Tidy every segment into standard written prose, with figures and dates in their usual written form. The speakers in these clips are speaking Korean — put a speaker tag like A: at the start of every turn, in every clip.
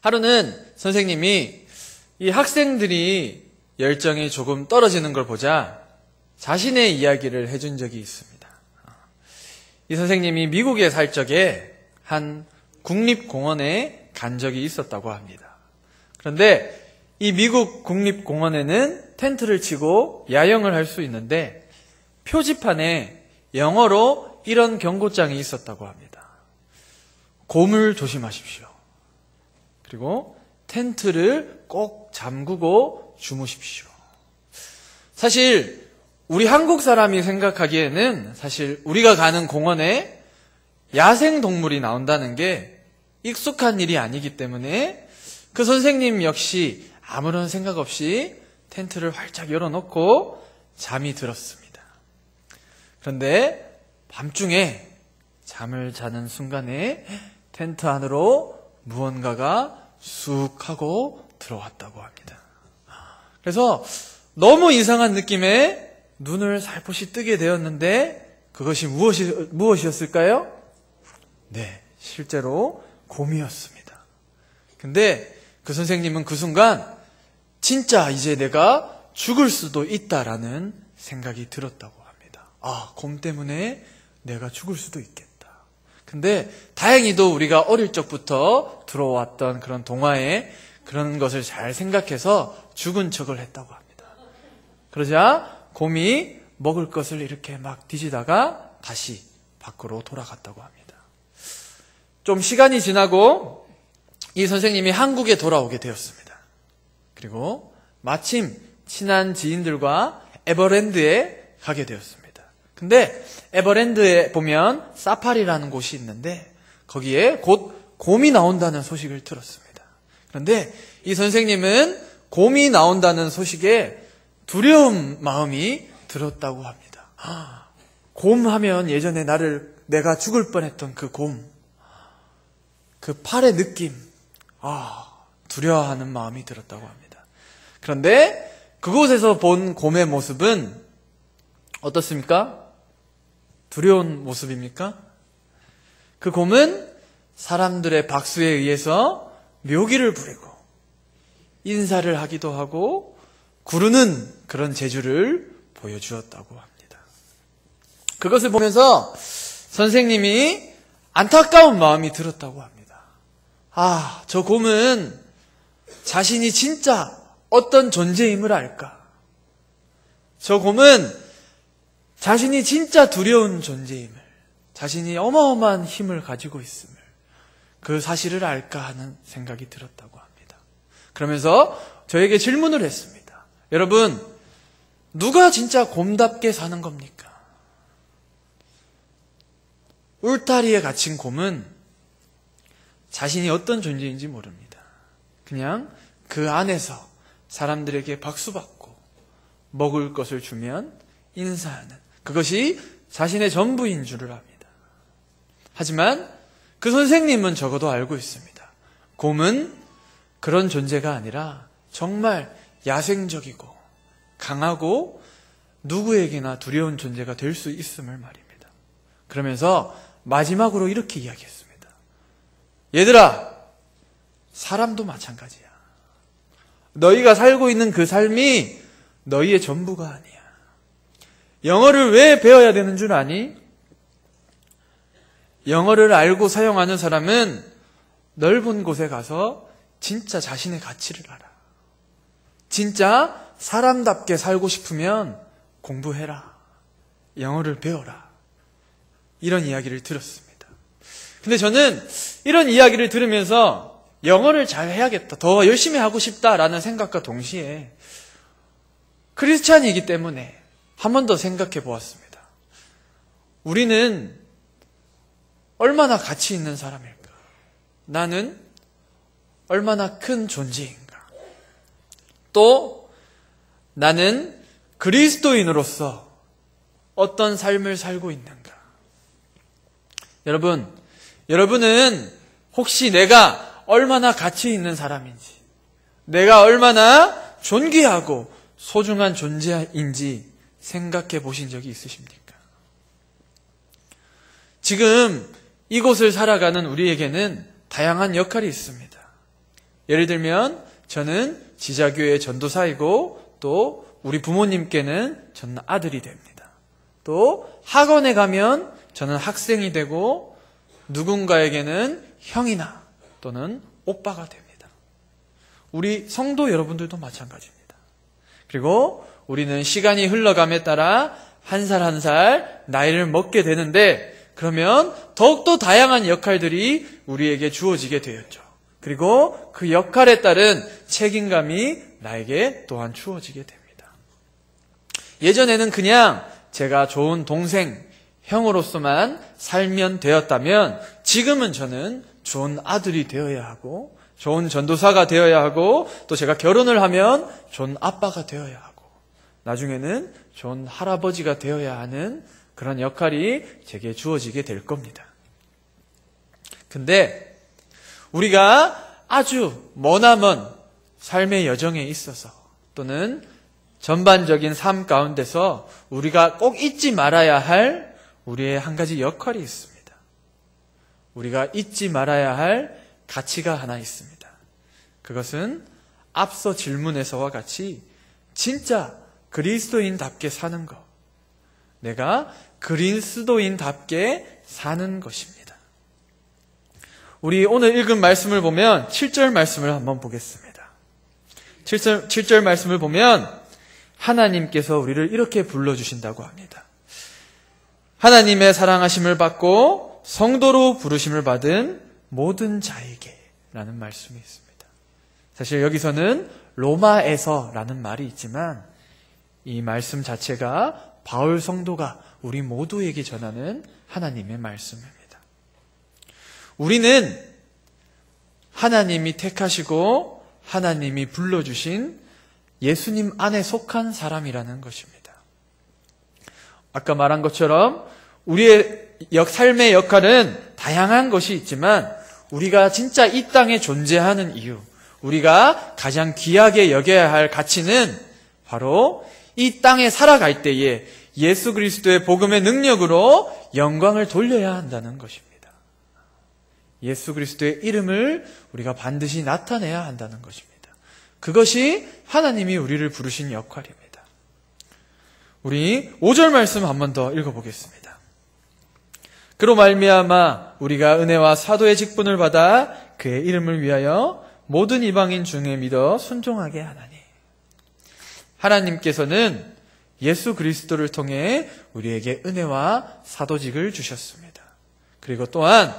A: 하루는 선생님이 이 학생들이 열정이 조금 떨어지는 걸 보자 자신의 이야기를 해준 적이 있습니다. 이 선생님이 미국에 살 적에 한 국립공원에 간 적이 있었다고 합니다. 그런데 이 미국 국립공원에는 텐트를 치고 야영을 할 수 있는데 표지판에 영어로 이런 경고장이 있었다고 합니다. 곰을 조심하십시오. 그리고 텐트를 꼭 잠그고 주무십시오. 사실 우리 한국 사람이 생각하기에는 사실 우리가 가는 공원에 야생동물이 나온다는 게 익숙한 일이 아니기 때문에 그 선생님 역시 아무런 생각 없이 텐트를 활짝 열어놓고 잠이 들었습니다. 그런데 밤중에 잠을 자는 순간에 텐트 안으로 무언가가 쑥 하고 들어왔다고 합니다. 그래서 너무 이상한 느낌에 눈을 살포시 뜨게 되었는데 그것이 무엇이었을까요? 네, 실제로 곰이었습니다. 근데 그 선생님은 그 순간 진짜 이제 내가 죽을 수도 있다라는 생각이 들었다고 합니다. 아, 곰 때문에 내가 죽을 수도 있겠다. 근데 다행히도 우리가 어릴 적부터 들어왔던 그런 동화에 그런 것을 잘 생각해서 죽은 척을 했다고 합니다. 그러자 곰이 먹을 것을 이렇게 막 뒤지다가 다시 밖으로 돌아갔다고 합니다. 좀 시간이 지나고 이 선생님이 한국에 돌아오게 되었습니다. 그리고 마침 친한 지인들과 에버랜드에 가게 되었습니다. 근데 에버랜드에 보면 사파리라는 곳이 있는데 거기에 곧 곰이 나온다는 소식을 들었습니다. 그런데 이 선생님은 곰이 나온다는 소식에 두려운 마음이 들었다고 합니다. 곰 하면 예전에 내가 죽을 뻔했던 그 곰, 그 팔의 느낌, 두려워하는 마음이 들었다고 합니다. 그런데 그곳에서 본 곰의 모습은 어떻습니까? 두려운 모습입니까? 그 곰은 사람들의 박수에 의해서 묘기를 부리고 인사를 하기도 하고 구르는 그런 재주를 보여주었다고 합니다. 그것을 보면서 선생님이 안타까운 마음이 들었다고 합니다. 저 곰은 자신이 진짜 어떤 존재임을 알까? 저 곰은 자신이 진짜 두려운 존재임을, 자신이 어마어마한 힘을 가지고 있음을, 그 사실을 알까 하는 생각이 들었다고 합니다. 그러면서 저에게 질문을 했습니다. 여러분, 누가 진짜 곰답게 사는 겁니까? 울타리에 갇힌 곰은 자신이 어떤 존재인지 모릅니다. 그냥 그 안에서 사람들에게 박수받고 먹을 것을 주면 인사하는, 그것이 자신의 전부인 줄을 압니다. 하지만 그 선생님은 적어도 알고 있습니다. 곰은 그런 존재가 아니라 정말 야생적이고 강하고 누구에게나 두려운 존재가 될 수 있음을 말입니다. 그러면서 마지막으로 이렇게 이야기했습니다. 얘들아, 사람도 마찬가지야. 너희가 살고 있는 그 삶이 너희의 전부가 아니야. 영어를 왜 배워야 되는 줄 아니? 영어를 알고 사용하는 사람은 넓은 곳에 가서 진짜 자신의 가치를 알아. 진짜 사람답게 살고 싶으면 공부해라. 영어를 배워라. 이런 이야기를 들었습니다. 근데 저는 이런 이야기를 들으면서 영어를 잘 해야겠다, 더 열심히 하고 싶다라는 생각과 동시에 크리스찬이기 때문에 한 번 더 생각해 보았습니다. 우리는 얼마나 가치 있는 사람일까? 나는 얼마나 큰 존재인가? 또 나는 그리스도인으로서 어떤 삶을 살고 있는가? 여러분은 혹시 내가 얼마나 가치 있는 사람인지, 내가 얼마나 존귀하고 소중한 존재인지 생각해 보신 적이 있으십니까? 지금 이곳을 살아가는 우리에게는 다양한 역할이 있습니다. 예를 들면 저는 지자교회 전도사이고 또 우리 부모님께는 저는 아들이 됩니다. 또 학원에 가면 저는 학생이 되고 누군가에게는 형이나 또는 오빠가 됩니다. 우리 성도 여러분들도 마찬가지입니다. 그리고 우리는 시간이 흘러감에 따라 한 살 한 살 나이를 먹게 되는데 그러면 더욱더 다양한 역할들이 우리에게 주어지게 되었죠. 그리고 그 역할에 따른 책임감이 나에게 또한 주어지게 됩니다. 예전에는 그냥 제가 좋은 동생, 형으로서만 살면 되었다면 지금은 저는 좋은 아들이 되어야 하고 좋은 전도사가 되어야 하고 또 제가 결혼을 하면 좋은 아빠가 되어야 하고 나중에는 좋은 할아버지가 되어야 하는 그런 역할이 제게 주어지게 될 겁니다. 근데 우리가 아주 머나먼 삶의 여정에 있어서 또는 전반적인 삶 가운데서 우리가 꼭 잊지 말아야 할 우리의 한 가지 역할이 있습니다. 우리가 잊지 말아야 할 가치가 하나 있습니다. 그것은 앞서 질문에서와 같이 진짜 그리스도인답게 사는 것. 내가 그리스도인답게 사는 것입니다. 우리 오늘 읽은 말씀을 보면 7절 말씀을 한번 보겠습니다. 7절 말씀을 보면 하나님께서 우리를 이렇게 불러주신다고 합니다. 하나님의 사랑하심을 받고 성도로 부르심을 받은 모든 자에게 라는 말씀이 있습니다. 사실 여기서는 로마에서라는 말이 있지만 이 말씀 자체가 바울 성도가 우리 모두에게 전하는 하나님의 말씀입니다. 우리는 하나님이 택하시고 하나님이 불러주신 예수님 안에 속한 사람이라는 것입니다. 아까 말한 것처럼 우리의 삶의 역할은 다양한 것이 있지만 우리가 진짜 이 땅에 존재하는 이유, 우리가 가장 귀하게 여겨야 할 가치는 바로 이 땅에 살아갈 때에 예수 그리스도의 복음의 능력으로 영광을 돌려야 한다는 것입니다. 예수 그리스도의 이름을 우리가 반드시 나타내야 한다는 것입니다. 그것이 하나님이 우리를 부르신 역할입니다. 우리 5절 말씀 한 번 더 읽어보겠습니다. 그로 말미암아 우리가 은혜와 사도의 직분을 받아 그의 이름을 위하여 모든 이방인 중에 믿어 순종하게 하나니. 하나님께서는 예수 그리스도를 통해 우리에게 은혜와 사도직을 주셨습니다. 그리고 또한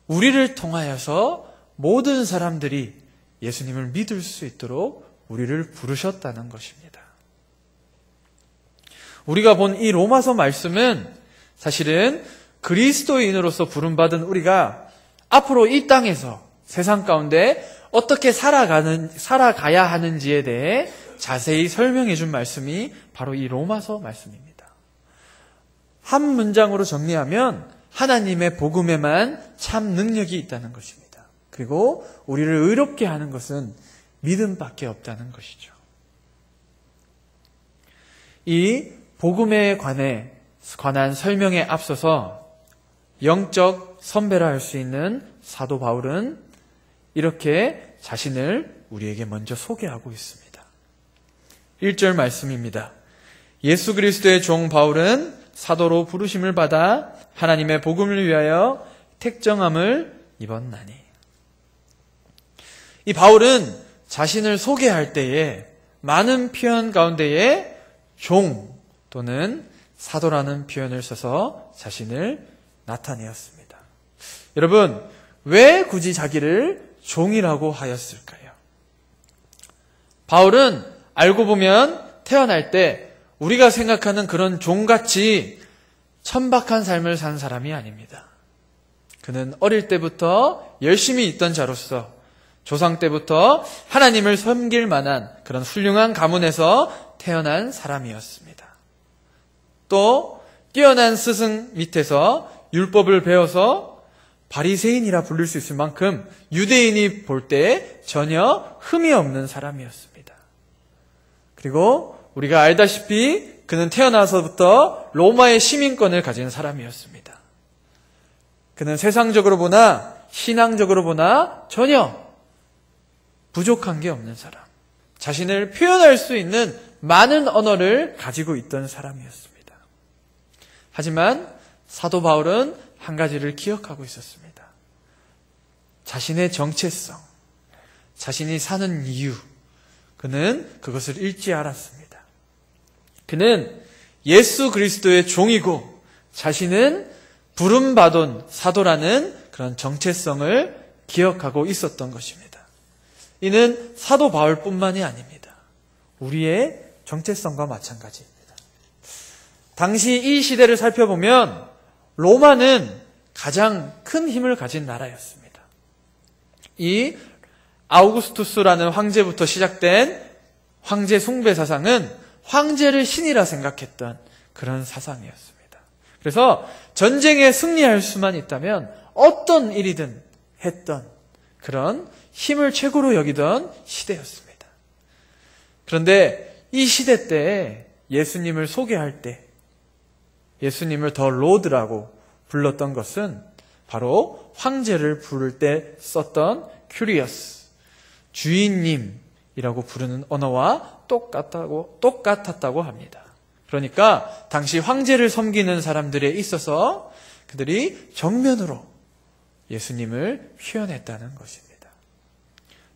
A: 우리를 통하여서 모든 사람들이 예수님을 믿을 수 있도록 우리를 부르셨다는 것입니다. 우리가 본 이 로마서 말씀은 사실은 그리스도인으로서 부름받은 우리가 앞으로 이 땅에서 세상 가운데 어떻게 살아가야 하는지에 대해 자세히 설명해 준 말씀이 바로 이 로마서 말씀입니다. 한 문장으로 정리하면 하나님의 복음에만 참 능력이 있다는 것입니다. 그리고 우리를 의롭게 하는 것은 믿음밖에 없다는 것이죠. 이 복음에 관한 설명에 앞서서 영적 선배라 할 수 있는 사도 바울은 이렇게 자신을 우리에게 먼저 소개하고 있습니다. 1절 말씀입니다. 예수 그리스도의 종 바울은 사도로 부르심을 받아 하나님의 복음을 위하여 택정함을 입었나니. 이 바울은 자신을 소개할 때에 많은 표현 가운데에 종 또는 사도라는 표현을 써서 자신을 나타내었습니다. 여러분, 왜 굳이 자기를 종이라고 하였을까요? 바울은 알고 보면 태어날 때 우리가 생각하는 그런 종같이 천박한 삶을 산 사람이 아닙니다. 그는 어릴 때부터 열심히 있던 자로서 조상 때부터 하나님을 섬길 만한 그런 훌륭한 가문에서 태어난 사람이었습니다. 또 뛰어난 스승 밑에서 율법을 배워서 바리새인이라 부를 수 있을 만큼 유대인이 볼 때 전혀 흠이 없는 사람이었습니다. 그리고 우리가 알다시피 그는 태어나서부터 로마의 시민권을 가진 사람이었습니다. 그는 세상적으로 보나 신앙적으로 보나 전혀 부족한 게 없는 사람, 자신을 표현할 수 있는 많은 언어를 가지고 있던 사람이었습니다. 하지만 사도 바울은 한 가지를 기억하고 있었습니다. 자신의 정체성, 자신이 사는 이유, 그는 그것을 잃지 않았습니다. 그는 예수 그리스도의 종이고 자신은 부름받은 사도라는 그런 정체성을 기억하고 있었던 것입니다. 이는 사도 바울뿐만이 아닙니다. 우리의 정체성과 마찬가지입니다. 당시 이 시대를 살펴보면 로마는 가장 큰 힘을 가진 나라였습니다. 이 아우구스투스라는 황제부터 시작된 황제 숭배 사상은 황제를 신이라 생각했던 그런 사상이었습니다. 그래서 전쟁에 승리할 수만 있다면 어떤 일이든 했던 그런 힘을 최고로 여기던 시대였습니다. 그런데 이 시대 때 예수님을 소개할 때 예수님을 더 로드라고 불렀던 것은 바로 황제를 부를 때 썼던 큐리어스, 주인님이라고 부르는 언어와 똑같았다고 합니다. 그러니까 당시 황제를 섬기는 사람들에 있어서 그들이 정면으로 예수님을 표현했다는 것입니다.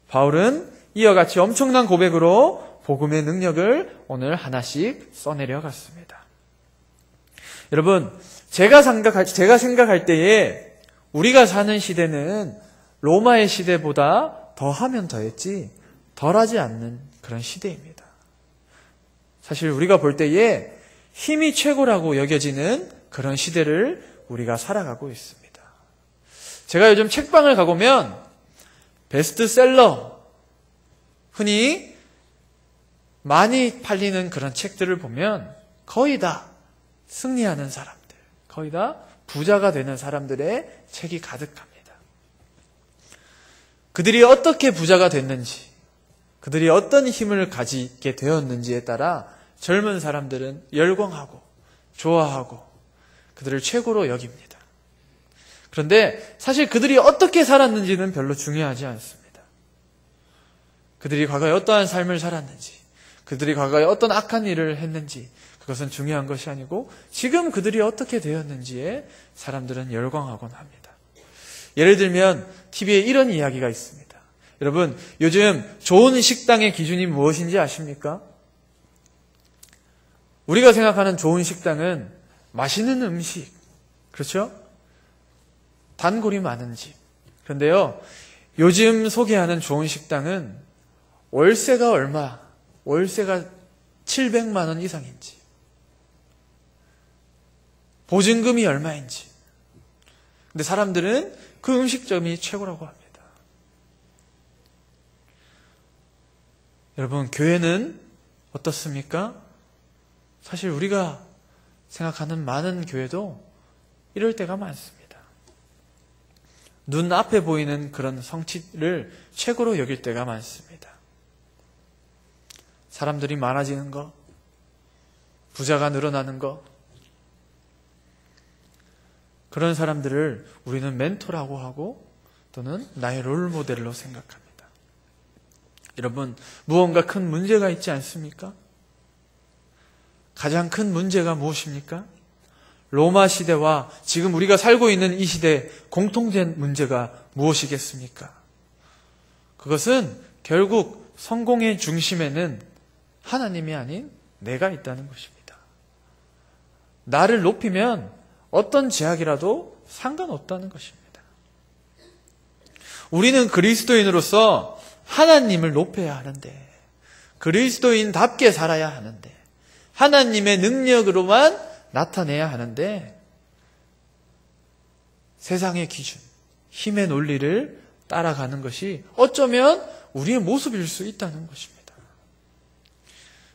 A: 바울은 이와 같이 엄청난 고백으로 복음의 능력을 오늘 하나씩 써내려갔습니다. 여러분, 제가 생각할 때에 우리가 사는 시대는 로마의 시대보다 더하면 더했지 덜하지 않는 그런 시대입니다. 사실 우리가 볼 때에 힘이 최고라고 여겨지는 그런 시대를 우리가 살아가고 있습니다. 제가 요즘 책방을 가보면 베스트셀러, 흔히 많이 팔리는 그런 책들을 보면 거의 다 승리하는 사람들, 거의 다 부자가 되는 사람들의 책이 가득합니다. 그들이 어떻게 부자가 됐는지, 그들이 어떤 힘을 가지게 되었는지에 따라 젊은 사람들은 열광하고 좋아하고 그들을 최고로 여깁니다. 그런데 사실 그들이 어떻게 살았는지는 별로 중요하지 않습니다. 그들이 과거에 어떠한 삶을 살았는지, 그들이 과거에 어떤 악한 일을 했는지 그것은 중요한 것이 아니고 지금 그들이 어떻게 되었는지에 사람들은 열광하곤 합니다. 예를 들면 TV에 이런 이야기가 있습니다. 여러분, 요즘 좋은 식당의 기준이 무엇인지 아십니까? 우리가 생각하는 좋은 식당은 맛있는 음식, 그렇죠? 단골이 많은 집. 그런데요, 요즘 소개하는 좋은 식당은 월세가 얼마, 월세가 700만 원 이상인지, 보증금이 얼마인지. 근데 사람들은 그 음식점이 최고라고 합니다. 여러분, 교회는 어떻습니까? 사실 우리가 생각하는 많은 교회도 이럴 때가 많습니다. 눈앞에 보이는 그런 성취를 최고로 여길 때가 많습니다. 사람들이 많아지는 거, 부자가 늘어나는 거, 그런 사람들을 우리는 멘토라고 하고 또는 나의 롤모델로 생각합니다. 여러분, 무언가 큰 문제가 있지 않습니까? 가장 큰 문제가 무엇입니까? 로마 시대와 지금 우리가 살고 있는 이 시대의 공통된 문제가 무엇이겠습니까? 그것은 결국 성공의 중심에는 하나님이 아닌 내가 있다는 것입니다. 나를 높이면 어떤 제약이라도 상관없다는 것입니다. 우리는 그리스도인으로서 하나님을 높여야 하는데, 그리스도인답게 살아야 하는데, 하나님의 능력으로만 나타내야 하는데, 세상의 기준, 힘의 논리를 따라가는 것이 어쩌면 우리의 모습일 수 있다는 것입니다.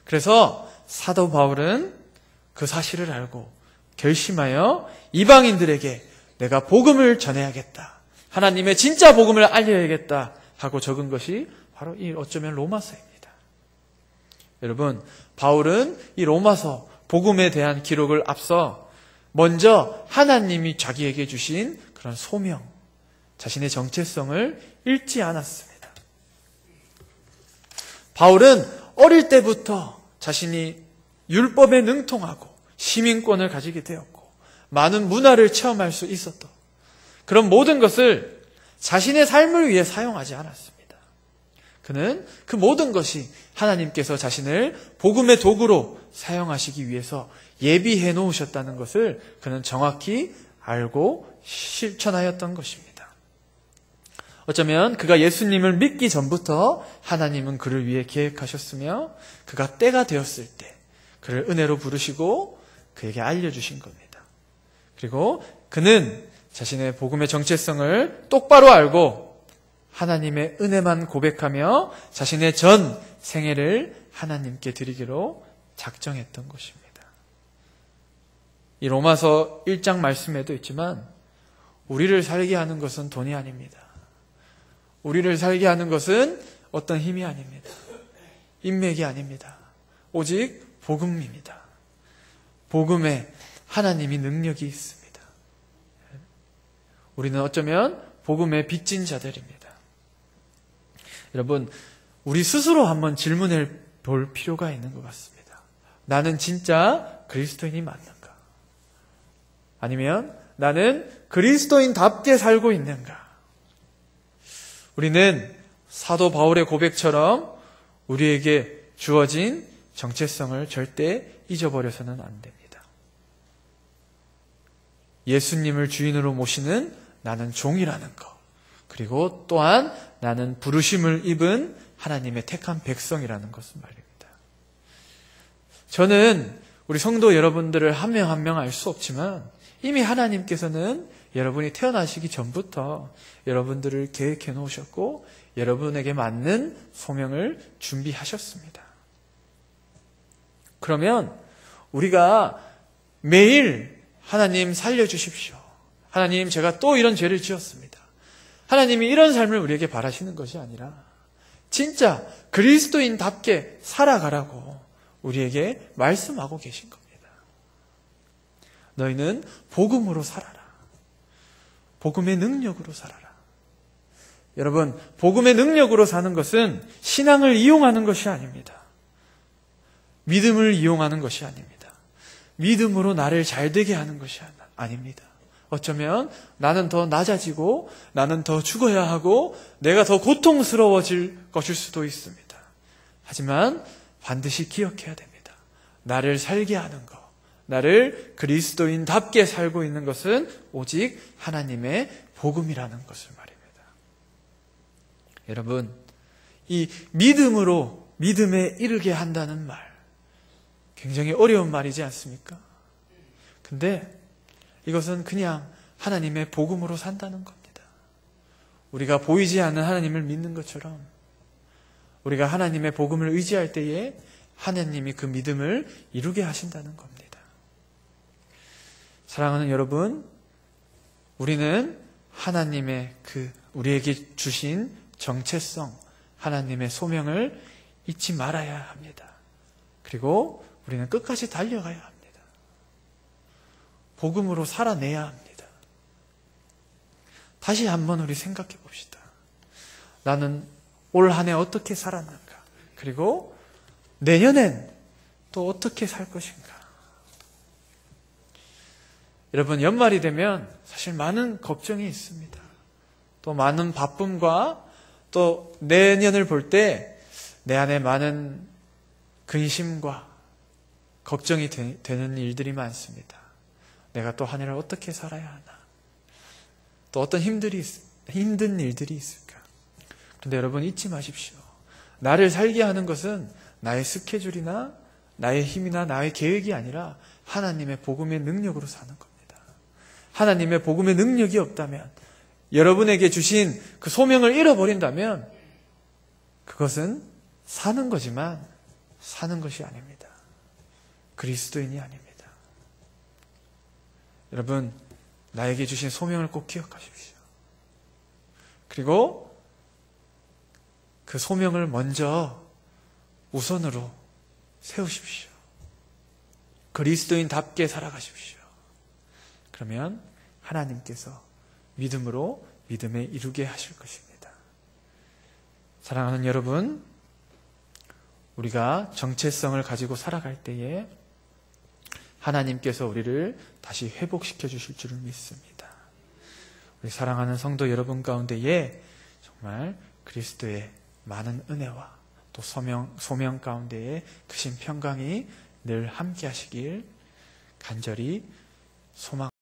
A: 그래서 사도 바울은 그 사실을 알고 결심하여 이방인들에게 내가 복음을 전해야겠다, 하나님의 진짜 복음을 알려야겠다 하고 적은 것이 바로 이 어쩌면 로마서입니다. 여러분, 바울은 이 로마서 복음에 대한 기록을 앞서 먼저 하나님이 자기에게 주신 그런 소명, 자신의 정체성을 잃지 않았습니다. 바울은 어릴 때부터 자신이 율법에 능통하고 시민권을 가지게 되었고 많은 문화를 체험할 수 있었던 그런 모든 것을 자신의 삶을 위해 사용하지 않았습니다. 그는 그 모든 것이 하나님께서 자신을 복음의 도구로 사용하시기 위해서 예비해 놓으셨다는 것을 그는 정확히 알고 실천하였던 것입니다. 어쩌면 그가 예수님을 믿기 전부터 하나님은 그를 위해 계획하셨으며 그가 때가 되었을 때 그를 은혜로 부르시고 그에게 알려주신 겁니다. 그리고 그는 자신의 복음의 정체성을 똑바로 알고 하나님의 은혜만 고백하며 자신의 전 생애를 하나님께 드리기로 작정했던 것입니다. 이 로마서 1장 말씀에도 있지만 우리를 살게 하는 것은 돈이 아닙니다. 우리를 살게 하는 것은 어떤 힘이 아닙니다. 인맥이 아닙니다. 오직 복음입니다. 복음에 하나님이 능력이 있습니다. 우리는 어쩌면 복음의 빚진 자들입니다. 여러분, 우리 스스로 한번 질문해 볼 필요가 있는 것 같습니다. 나는 진짜 그리스도인이 맞는가? 아니면 나는 그리스도인답게 살고 있는가? 우리는 사도 바울의 고백처럼 우리에게 주어진 정체성을 절대 잊어버려서는 안 됩니다. 예수님을 주인으로 모시는 나는 종이라는 것, 그리고 또한 나는 부르심을 입은 하나님의 택한 백성이라는 것을 말입니다. 저는 우리 성도 여러분들을 한 명 한 명 알 수 없지만 이미 하나님께서는 여러분이 태어나시기 전부터 여러분들을 계획해 놓으셨고 여러분에게 맞는 소명을 준비하셨습니다. 그러면 우리가 매일 하나님 살려주십시오. 하나님, 제가 또 이런 죄를 지었습니다. 하나님이 이런 삶을 우리에게 바라시는 것이 아니라 진짜 그리스도인답게 살아가라고 우리에게 말씀하고 계신 겁니다. 너희는 복음으로 살아라. 복음의 능력으로 살아라. 여러분, 복음의 능력으로 사는 것은 신앙을 이용하는 것이 아닙니다. 믿음을 이용하는 것이 아닙니다. 믿음으로 나를 잘되게 하는 것이 아닙니다. 어쩌면 나는 더 낮아지고 나는 더 죽어야 하고 내가 더 고통스러워질 것일 수도 있습니다. 하지만 반드시 기억해야 됩니다. 나를 살게 하는 것, 나를 그리스도인답게 살고 있는 것은 오직 하나님의 복음이라는 것을 말입니다. 여러분, 이 믿음으로 믿음에 이르게 한다는 말, 굉장히 어려운 말이지 않습니까? 근데 이것은 그냥 하나님의 복음으로 산다는 겁니다. 우리가 보이지 않는 하나님을 믿는 것처럼 우리가 하나님의 복음을 의지할 때에 하나님이 그 믿음을 이루게 하신다는 겁니다. 사랑하는 여러분, 우리는 하나님의 우리에게 주신 정체성, 하나님의 소명을 잊지 말아야 합니다. 그리고 우리는 끝까지 달려가야 합니다. 복음으로 살아내야 합니다. 다시 한번 우리 생각해 봅시다. 나는 올 한 해 어떻게 살았는가? 그리고 내년엔 또 어떻게 살 것인가? 여러분, 연말이 되면 사실 많은 걱정이 있습니다. 또 많은 바쁨과 또 내년을 볼 때 내 안에 많은 근심과 걱정이 되는 일들이 많습니다. 내가 또 한 해를 어떻게 살아야 하나? 또 어떤 힘든 일들이 있을까? 그런데 여러분, 잊지 마십시오. 나를 살게 하는 것은 나의 스케줄이나 나의 힘이나 나의 계획이 아니라 하나님의 복음의 능력으로 사는 겁니다. 하나님의 복음의 능력이 없다면, 여러분에게 주신 그 소명을 잃어버린다면 그것은 사는 거지만 사는 것이 아닙니다. 그리스도인이 아닙니다. 여러분, 나에게 주신 소명을 꼭 기억하십시오. 그리고 그 소명을 먼저 우선으로 세우십시오. 그리스도인답게 살아가십시오. 그러면 하나님께서 믿음으로 믿음에 이루게 하실 것입니다. 사랑하는 여러분, 우리가 정체성을 가지고 살아갈 때에 하나님께서 우리를 다시 회복시켜 주실 줄을 믿습니다. 우리 사랑하는 성도 여러분 가운데에 정말 그리스도의 많은 은혜와 또 소명 가운데에 크신 평강이 늘 함께 하시길 간절히 소망합니다.